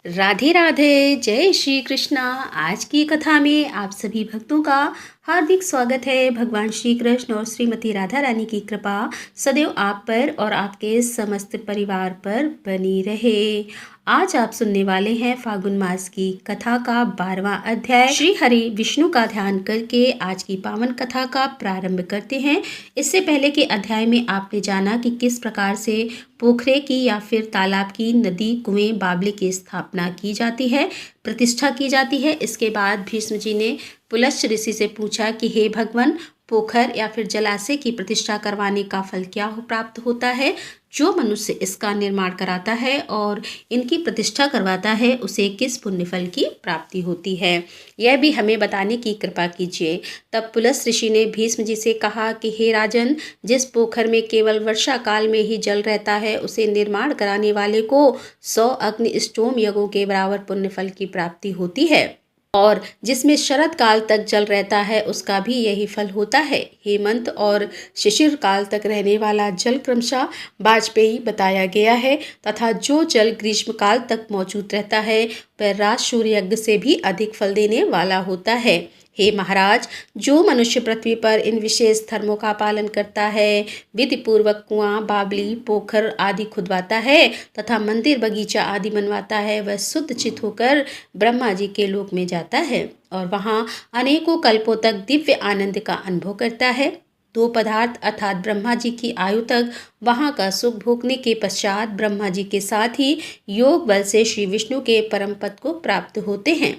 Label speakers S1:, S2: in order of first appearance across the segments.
S1: राधे राधे, जय श्री कृष्णा। आज की कथा में आप सभी भक्तों का हार्दिक स्वागत है। भगवान श्री कृष्ण और श्रीमती राधा रानी की कृपा सदैव आप पर और आपके समस्त परिवार पर बनी रहे। आज आप सुनने वाले हैं फागुन मास की कथा का 12वां अध्याय। श्री हरि विष्णु का ध्यान करके आज की पावन कथा का प्रारंभ करते हैं। इससे पहले के अध्याय में आपने जाना कि किस प्रकार से पोखरे की या फिर तालाब की, नदी, कुएं, बावली की स्थापना की जाती है, प्रतिष्ठा की जाती है। इसके बाद भीष्म जी ने पुलस्त्य ऋषि से पूछा कि हे भगवान, पोखर या फिर जलाशय की प्रतिष्ठा करवाने का फल क्या प्राप्त होता है। जो मनुष्य इसका निर्माण कराता है और इनकी प्रतिष्ठा करवाता है उसे किस पुण्य फल की प्राप्ति होती है, यह भी हमें बताने की कृपा कीजिए। तब पुलस्त्य ऋषि ने भीष्म जी से कहा कि हे राजन, जिस पोखर में केवल वर्षा काल में ही जल रहता है उसे निर्माण कराने वाले को 100 अग्नि स्टोम यज्ञों के बराबर पुण्य फल की प्राप्ति होती है, और जिसमें शरद काल तक जल रहता है उसका भी यही फल होता है। हेमंत और शिशिर काल तक रहने वाला जल क्रमशः वाजपेयी बताया गया है, तथा जो जल ग्रीष्म काल तक मौजूद रहता है वह राज सूर्य यज्ञ से भी अधिक फल देने वाला होता है। हे महाराज, जो मनुष्य पृथ्वी पर इन विशेष धर्मों का पालन करता है, विधि पूर्वक कुआं, बावली, पोखर आदि खुदवाता है तथा मंदिर, बगीचा आदि बनवाता है, वह शुद्ध चित होकर ब्रह्मा जी के लोक में जाता है और वहाँ अनेकों कल्पों तक दिव्य आनंद का अनुभव करता है। दो पदार्थ अर्थात ब्रह्मा जी की आयु तक वहाँ का सुख भोगने के पश्चात ब्रह्मा जी के साथ ही योग बल से श्री विष्णु के परम पद को प्राप्त होते हैं।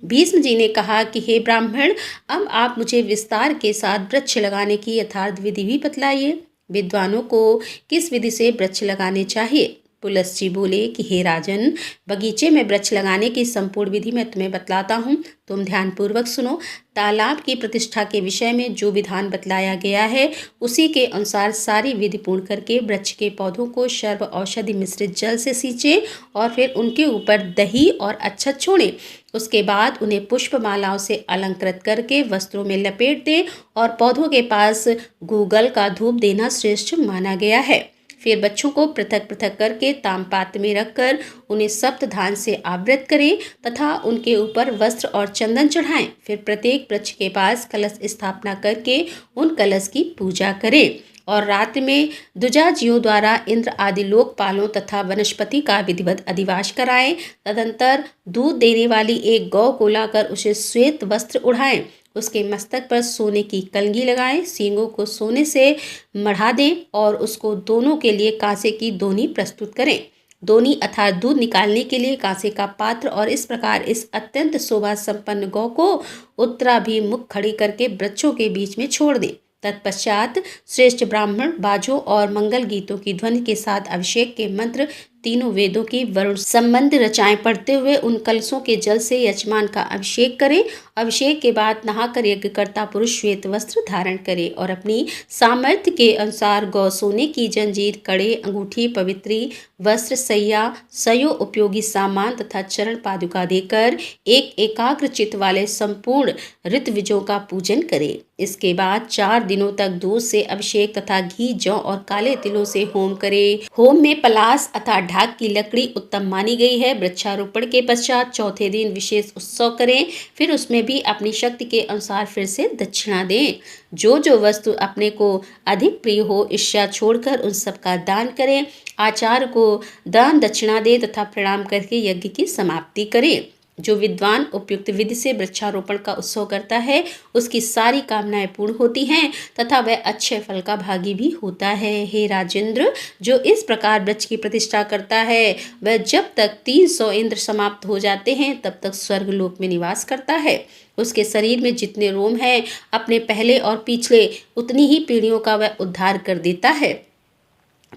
S1: भीष्म जी ने कहा कि हे ब्राह्मण, अब आप मुझे विस्तार के साथ वृक्ष लगाने की यथार्थ विधि भी बतलाइए। विद्वानों को किस विधि से वृक्ष लगाने चाहिए? पुलस्त्य जी बोले कि हे राजन, बगीचे में वृक्ष लगाने की संपूर्ण विधि मैं तुम्हें बतलाता हूँ, तुम ध्यानपूर्वक सुनो। तालाब की प्रतिष्ठा के विषय में जो विधान बतलाया गया है उसी के अनुसार सारी विधि पूर्ण करके वृक्ष के पौधों को सर्व औषधि मिश्रित जल से सींचे और फिर उनके ऊपर दही और अच्छत छोड़ें। उसके बाद उन्हें पुष्प मालाओं से अलंकृत करके वस्त्रों में लपेट दें और पौधों के पास गूगल का धूप देना श्रेष्ठ माना गया है। फिर बच्चों को पृथक पृथक करके तामपात्र में रखकर उन्हें सप्तधान से आवृत करें तथा उनके ऊपर वस्त्र और चंदन चढ़ाएं। फिर प्रत्येक वृक्ष के पास कलश स्थापना करके उन कलश की पूजा करें और रात्रि में दुजाजियों द्वारा इंद्र आदि लोकपालों तथा वनस्पति का विधिवत अधिवास कराएं। तदंतर दूध देने वाली एक गौ को लाकर उसे श्वेत वस्त्र उड़ाएं, उसके मस्तक पर सोने की कलगी लगाएं, सींगों को सोने से मढ़ा दें और उसको दोनों के लिए कांसे की दोनी प्रस्तुत करें। दोनी अर्थात दूध निकालने के लिए कांसे का पात्र, और इस प्रकार इस अत्यंत शोभा संपन्न गौ को उत्तराभिमुख खड़ी करके वृक्षों के बीच में छोड़ दें। तत्पश्चात श्रेष्ठ ब्राह्मण बाजों और मंगल गीतों की ध्वनि के साथ अभिषेक के मंत्र, तीनों वेदों की वरुण संबंध रचाएं पढ़ते हुए उन कलशों के जल से यजमान का अभिषेक करें। अभिषेक के बाद नहाकर यज्ञकर्ता पुरुष श्वेत वस्त्र धारण करे और अपनी सामर्थ्य के अनुसार गौ, सोने की जंजीर, कड़े, अंगूठी, पवित्री वस्त्र, सैया, सयो उपयोगी सामान तथा चरण पादुका देकर एक एकाग्र चित्त वाले संपूर्ण ऋतविजों का पूजन करे। इसके बाद 4 दिनों तक दूध से अभिषेक तथा घी, जौ और काले तिलों से होम करे। होम में पलास अर्थात ढाक की लकड़ी उत्तम मानी गई है। वृक्षारोपण के पश्चात चौथे दिन विशेष उत्सव करें, फिर उसमें भी अपनी शक्ति के अनुसार फिर से दक्षिणा दें। जो जो वस्तु अपने को अधिक प्रिय हो इच्छा छोड़कर उन सब का दान करें। आचार्य को दान दक्षिणा दे तथा प्रणाम करके यज्ञ की समाप्ति करें। जो विद्वान उपयुक्त विधि से वृक्षारोपण का उत्सव करता है उसकी सारी कामनाएं पूर्ण होती हैं तथा वह अच्छे फल का भागी भी होता है। हे राजेंद्र, जो इस प्रकार वृक्ष की प्रतिष्ठा करता है वह जब तक 300 इंद्र समाप्त हो जाते हैं तब तक स्वर्ग लोक में निवास करता है। उसके शरीर में जितने रोम हैं अपने पहले और पिछले उतनी ही पीढ़ियों का वह उद्धार कर देता है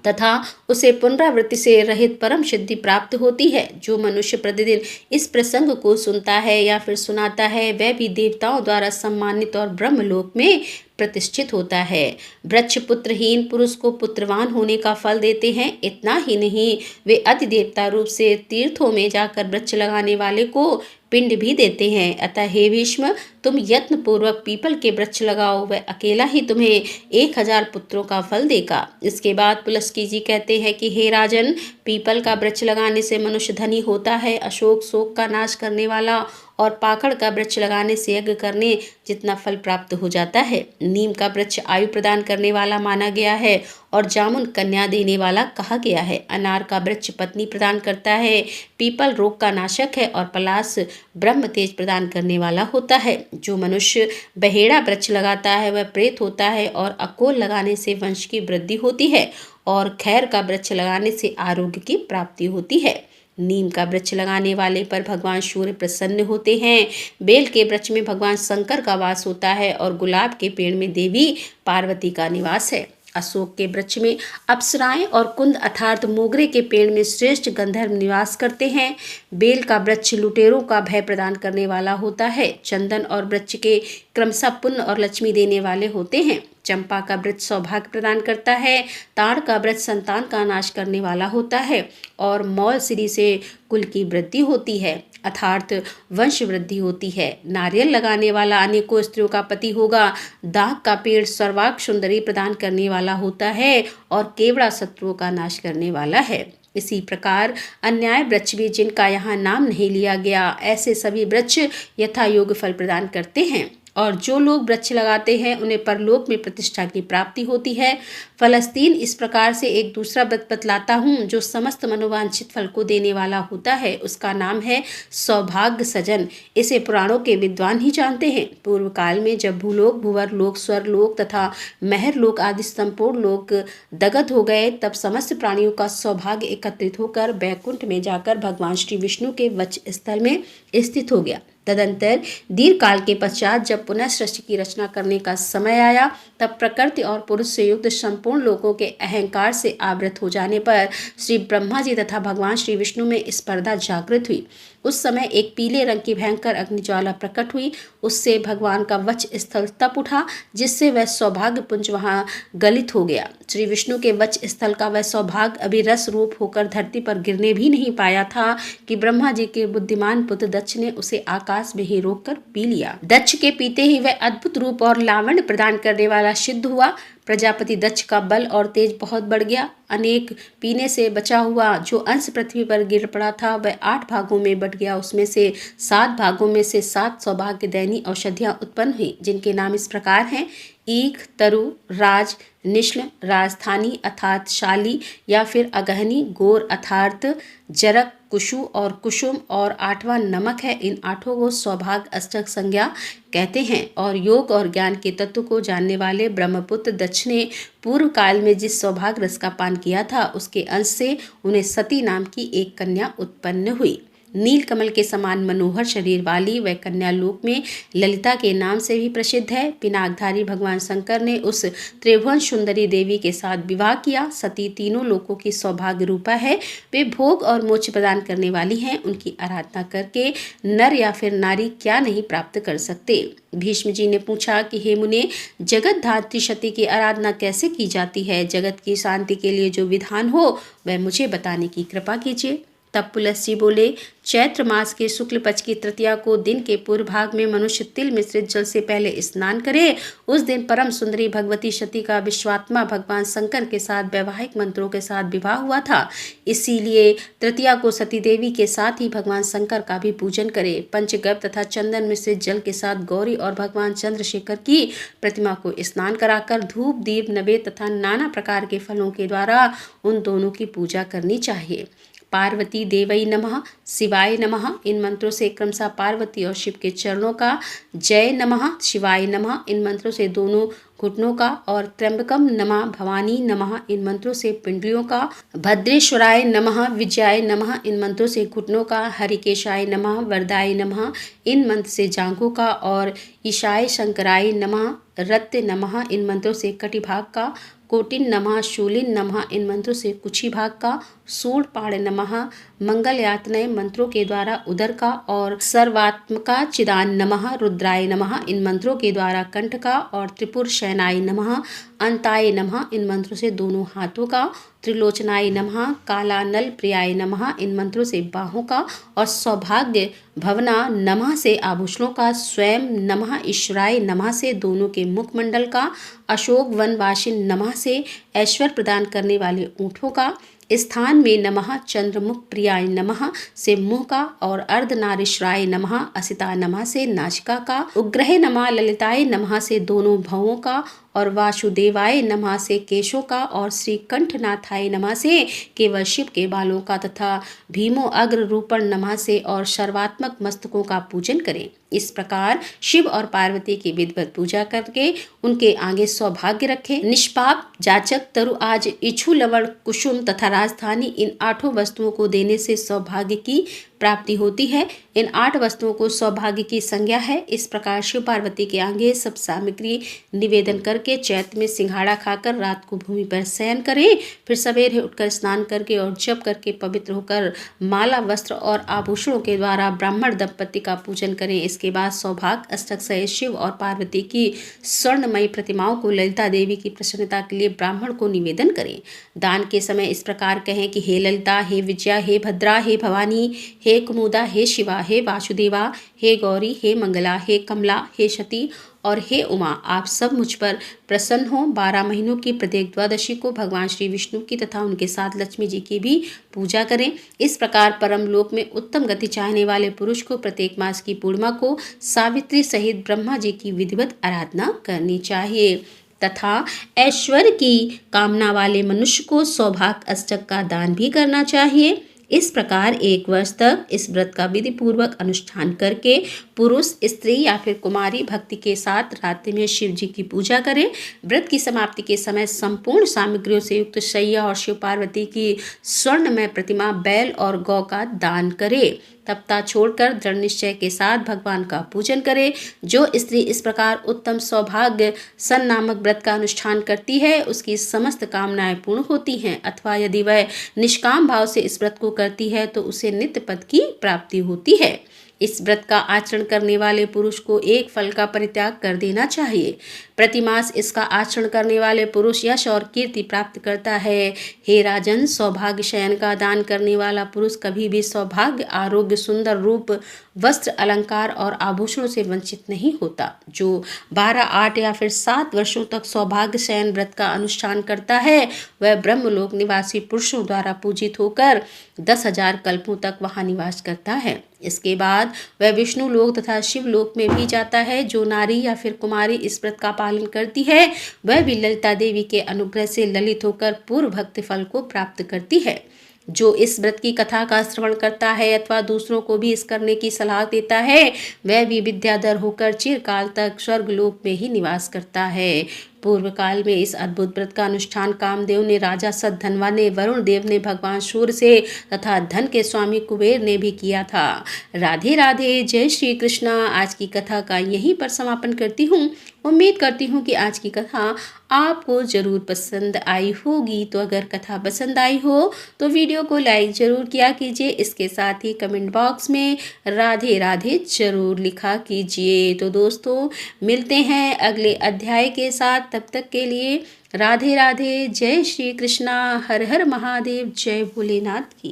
S1: तथा उसे पुनरावृत्ति से रहित परम सिद्धि प्राप्त होती है। जो मनुष्य प्रतिदिन इस प्रसंग को सुनता है या फिर सुनाता है वह भी देवताओं द्वारा सम्मानित और ब्रह्मलोक में प्रतिष्ठित होता है। वृक्ष पुत्रहीन पुरुष को पुत्रवान होने का फल देते हैं। इतना ही नहीं, वे अधिदेवता रूप से तीर्थों में जाकर वृक्ष लगाने वाले को पिंड भी देते हैं। अतः हे भीष्म, तुम यत्न पूर्वक पीपल के वृक्ष लगाओ, वह अकेला ही तुम्हें 1000 पुत्रों का फल देगा। इसके बाद पुलस्त्य जी कहते हैं कि हे राजन, पीपल का वृक्ष लगाने से मनुष्य धनी होता है। अशोक शोक का नाश करने वाला और पाकड़ का वृक्ष लगाने से यज्ञ करने जितना फल प्राप्त हो जाता है। नीम का वृक्ष आयु प्रदान करने वाला माना गया है और जामुन कन्या देने वाला कहा गया है। अनार का वृक्ष पत्नी प्रदान करता है। पीपल रोग का नाशक है और पलाश ब्रह्म तेज प्रदान करने वाला होता है। जो मनुष्य बहेड़ा वृक्ष लगाता है वह प्रेत होता है और अकोल लगाने से वंश की वृद्धि होती है और खैर का वृक्ष लगाने से आरोग्य की प्राप्ति होती है। नीम का वृक्ष लगाने वाले पर भगवान सूर्य प्रसन्न होते हैं। बेल के वृक्ष में भगवान शंकर का वास होता है और गुलाब के पेड़ में देवी पार्वती का निवास है। अशोक के वृक्ष में अप्सराएं और कुंद अर्थात मोगरे के पेड़ में श्रेष्ठ गंधर्व निवास करते हैं। बेल का वृक्ष लुटेरों का भय प्रदान करने वाला होता है। चंदन और वृक्ष के क्रमशः पुण्य और लक्ष्मी देने वाले होते हैं। चंपा का वृक्ष सौभाग्य प्रदान करता है। ताड़ का वृक्ष संतान का नाश करने वाला होता है और मौल श्री से कुल की वृद्धि होती है अर्थात वंश वृद्धि होती है। नारियल लगाने वाला अनेकों स्त्रियों का पति होगा। दाग का पेड़ सर्वांग सुंदरी प्रदान करने वाला होता है और केवड़ा शत्रुओं का नाश करने वाला है। इसी प्रकार अन्याय वृक्ष भी, जिनका यहाँ नाम नहीं लिया गया, ऐसे सभी वृक्ष यथा योग फल प्रदान करते हैं और जो लोग वृक्ष लगाते हैं उन्हें परलोक में प्रतिष्ठा की प्राप्ति होती है। फलस्तीन इस प्रकार से एक दूसरा व्रत बतलाता हूँ जो समस्त मनोवांछित फल को देने वाला होता है। उसका नाम है सौभाग्य सजन। इसे पुराणों के विद्वान ही जानते हैं। पूर्व काल में जब भूलोक, भूवर लोक, स्वर लोक तथा महर लोक आदि संपूर्ण लोक दगध हो गए, तब समस्त प्राणियों का सौभाग्य एकत्रित होकर बैकुंठ में जाकर भगवान श्री विष्णु के वक्ष स्थल में स्थित हो गया। तदंतर दीर्घ काल के पश्चात जब पुनः सृष्टि की रचना करने का समय आया, तब प्रकृति और पुरुष से युक्त संपूर्ण लोगों के अहंकार से आवृत हो जाने पर श्री ब्रह्मा जी तथा भगवान श्री विष्णु में स्पर्धा जागृत हुई। उस समय एक पीले रंग की भयंकर अग्निज्वाला प्रकट हुई। उससे भगवान का वक्ष स्थल तप उठा, जिससे वह सौभाग्य पुंज वहां गलित हो गया। श्री विष्णु के वक्ष स्थल का वह सौभाग्य अभी रस रूप होकर धरती पर गिरने भी नहीं पाया था कि ब्रह्मा जी के बुद्धिमान पुत्र दक्ष ने उसे आकाश में ही रोक कर पी लिया। दक्ष के पीते ही वह अद्भुत रूप और लावण्य प्रदान करने वाला सिद्ध हुआ। प्रजापति दक्ष का बल और तेज बहुत बढ़ गया। अनेक पीने से बचा हुआ जो अंश पृथ्वी पर गिर पड़ा था वह 8 भागों में बट गया। उसमें से 7 भागों में से 7 सौभाग्य दैनी औषधियां उत्पन्न हुई, जिनके नाम इस प्रकार हैं: ईख, तरु, राज, निश्ल, राजधानी अर्थात शाली या फिर अगहनी, गोर अर्थात जरक, कुशु और कुसुम और 8वां नमक है। इन 8 को सौभाग्य अष्टक संज्ञा कहते हैं। और योग और ज्ञान के तत्व को जानने वाले ब्रह्मपुत्र दक्ष ने पूर्व काल में जिस सौभाग्य रस का पान किया था, उसके अंश से उन्हें सती नाम की एक कन्या उत्पन्न हुई। नील कमल के समान मनोहर शरीर वाली वह कन्या लोक में ललिता के नाम से भी प्रसिद्ध है। पिनाकधारी भगवान शंकर ने उस त्रिभुवन सुंदरी देवी के साथ विवाह किया। सती तीनों लोकों की सौभाग्य रूपा है। वे भोग और मोक्ष प्रदान करने वाली हैं। उनकी आराधना करके नर या फिर नारी क्या नहीं प्राप्त कर सकते। भीष्म जी ने पूछा कि हे मुने, जगत धात्री सती की आराधना कैसे की जाती है? जगत की शांति के लिए जो विधान हो वह मुझे बताने की कृपा कीजिए। तब पुलस्त्य बोले, चैत्र मास के शुक्ल पक्ष की तृतीया को दिन के पूर्व भाग में मनुष्य तिल मिश्रित जल से पहले स्नान करे। उस दिन परम सुंदरी भगवती सती का विश्वात्मा भगवान शंकर के साथ वैवाहिक मंत्रों के साथ विवाह हुआ था। इसीलिए तृतीया को सती देवी के साथ ही भगवान शंकर का भी पूजन करे। पंचगव्य तथा चंदन मिश्रित जल के साथ गौरी और भगवान चंद्रशेखर की प्रतिमा को स्नान कराकर धूप, दीप, नवेद तथा नाना प्रकार के फलों के द्वारा उन दोनों की पूजा करनी चाहिए। पार्वती देवई नमः, शिवाय नमः, इन मंत्रों से क्रमशः पार्वती और शिव के चरणों का, जय नमः, शिवाय नमः, इन मंत्रों से दोनों घुटनों का, और त्र्यंबकम नमः, भवानी नमः, इन मंत्रों से पिंडलियों का, भद्रेश्वराय नमः, विजयाय नमः, इन मंत्रों से घुटनों का, हरिकेशाय नमः, वरदाय नमः, इन मंत्र से जांघों का, और ईशाय शंकराय नमः, रत्य नमः, इन मंत्रों से कटिभाग का, कोटिन नमः, शूलिन नमः, इन मंत्रों से कुक्षी भाग का, सूढ़ पाण नमः, मंगल यातनाएं मंत्रों के द्वारा उदर का और सर्वात्मका चिदान नमः, रुद्राय नमः इन मंत्रों के द्वारा कंठ का, और त्रिपुर शयनाय नमः, अंताय नमः इन मंत्रों से दोनों हाथों का, त्रिलोचनाय नमः, कालानल प्रियाय नमः इन मंत्रों से बाहों का, और सौभाग्य भवना नमः से आभूषणों का, स्वयं नमः ईश्वराय नमः से दोनों के मुखमंडल का, अशोक वनवासिन नमः से ऐश्वर्य प्रदान करने वाले ऊँटों का, स्थान में नमः, चंद्रमुख प्रियाय नमः से मुंह का, और अर्धनारीश्वराय नमः, असिता नमः से नासिका का, उग्रहे नमः, ललिताय नमः से दोनों भवों का, और वासुदेवाय नमः से केशों का, और श्री कंठनाथाय नमः से केवल शिव के बालों का, तथा भीमो अग्र रूपण नमः से और सर्वात्मक मस्तकों का पूजन करें। इस प्रकार शिव और पार्वती की विधिवत पूजा करके उनके आगे सौभाग्य रखें। निष्पाप जाचक तरु आज इच्छु लवण कुसुम तथा राजधानी इन 8 वस्तुओं को देने से सौभाग्य की प्राप्ति होती है। इन 8 वस्तुओं को सौभाग्य की संज्ञा है। इस प्रकार शिव पार्वती के आगे सब सामग्री निवेदन करके चैत्र में सिंघाड़ा खाकर रात को भूमि पर शयन करें। फिर सवेरे उठकर स्नान करके और जप करके पवित्र होकर माला, वस्त्र और आभूषणों के द्वारा ब्राह्मण दंपति का पूजन करें। इसके बाद सौभाग्य अष्टक सहित शिव और पार्वती की स्वर्णमयी प्रतिमाओं को ललिता देवी की प्रसन्नता के लिए ब्राह्मण को निवेदन करें। दान के समय इस प्रकार कहें कि हे ललिता, हे विजया, हे भद्रा, हे भवानी, हे कुमुदा, हे शिवा, हे वासुदेवा, हे गौरी, हे मंगला, हे कमला, हे सती और हे उमा, आप सब मुझ पर प्रसन्न हो। 12 महीनों की प्रत्येक द्वादशी को भगवान श्री विष्णु की तथा उनके साथ लक्ष्मी जी की भी पूजा करें। इस प्रकार परम लोक में उत्तम गति चाहने वाले पुरुष को प्रत्येक मास की पूर्णिमा को सावित्री सहित ब्रह्मा जी की विधिवत आराधना करनी चाहिए, तथा ऐश्वर्य की कामना वाले मनुष्य को सौभाग्य अष्टक का दान भी करना चाहिए। इस प्रकार 1 वर्ष तक इस व्रत का विधि पूर्वक अनुष्ठान करके पुरुष, स्त्री या फिर कुमारी भक्ति के साथ रात्रि में शिव जी की पूजा करें। व्रत की समाप्ति के समय संपूर्ण सामग्रियों से युक्त शैया और शिव पार्वती की स्वर्णमय प्रतिमा, बैल और गौ का दान करें। तपता छोड़कर दृढ़ निश्चय के साथ भगवान का पूजन करे। जो स्त्री इस प्रकार उत्तम सौभाग्य सन नामक व्रत का अनुष्ठान करती है उसकी समस्त कामनाएं पूर्ण होती हैं, अथवा यदि वह निष्काम भाव से इस व्रत को करती है तो उसे नित्य पद की प्राप्ति होती है। इस व्रत का आचरण करने वाले पुरुष को एक फल का परित्याग कर देना चाहिए। प्रतिमास इसका आचरण करने वाले पुरुष यश और कीर्ति प्राप्त करता है। हे राजन, सौभाग्य शयन का दान करने वाला पुरुष कभी भी सौभाग्य, आरोग्य, सुंदर रूप, वस्त्र, अलंकार और आभूषणों से वंचित नहीं होता। जो 12, 8 या फिर 7 वर्षों तक सौभाग्य शयन व्रत का अनुष्ठान करता है वह ब्रह्मलोक निवासी पुरुषों द्वारा पूजित होकर 10,000 कल्पों तक वहां निवास करता है। इसके बाद वह विष्णु लोक तथा शिव लोक में भी जाता है। जो नारी या फिर कुमारी इस व्रत का पालन करती है वह भी ललिता देवी के अनुग्रह से ललित होकर पूर्व भक्ति फल को प्राप्त करती है। जो इस व्रत की कथा का श्रवण करता है अथवा दूसरों को भी इस करने की सलाह देता है वह भी विद्याधर होकर चिरकाल तक स्वर्ग लोक में ही निवास करता है। पूर्व काल में इस अद्भुत व्रत का अनुष्ठान कामदेव ने, राजा सद्धनवा ने, वरुण देव ने, भगवान सूर्य से तथा धन के स्वामी कुबेर ने भी किया था। राधे राधे, जय श्री कृष्णा। आज की कथा का यहीं पर समापन करती हूँ। उम्मीद करती हूँ कि आज की कथा आपको ज़रूर पसंद आई होगी। तो अगर कथा पसंद आई हो तो वीडियो को लाइक ज़रूर किया कीजिए। इसके साथ ही कमेंट बॉक्स में राधे राधे ज़रूर लिखा कीजिए। तो दोस्तों, मिलते हैं अगले अध्याय के साथ। तब तक के लिए राधे राधे, जय श्री कृष्णा, हर हर महादेव, जय भोलेनाथ की।